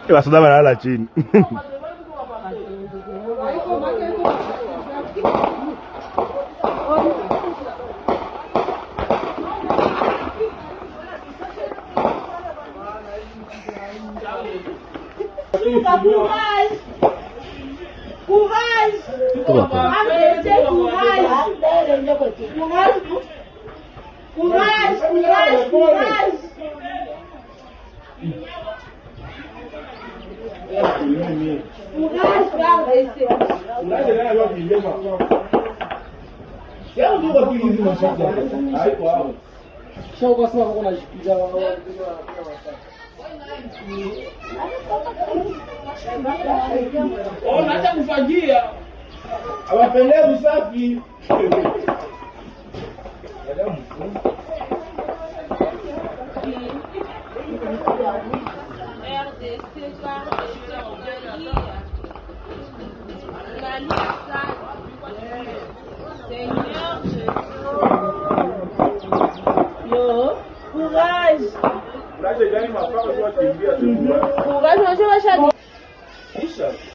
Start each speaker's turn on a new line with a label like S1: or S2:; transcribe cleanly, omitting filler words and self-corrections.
S1: Wasoda wanalala chini.
S2: Courage! Courage! Courage!
S3: Acha kufagia. Awapendee usafi.
S2: Courage!
S3: Courage gani mafaka kwa kimbia tu.
S2: Courage,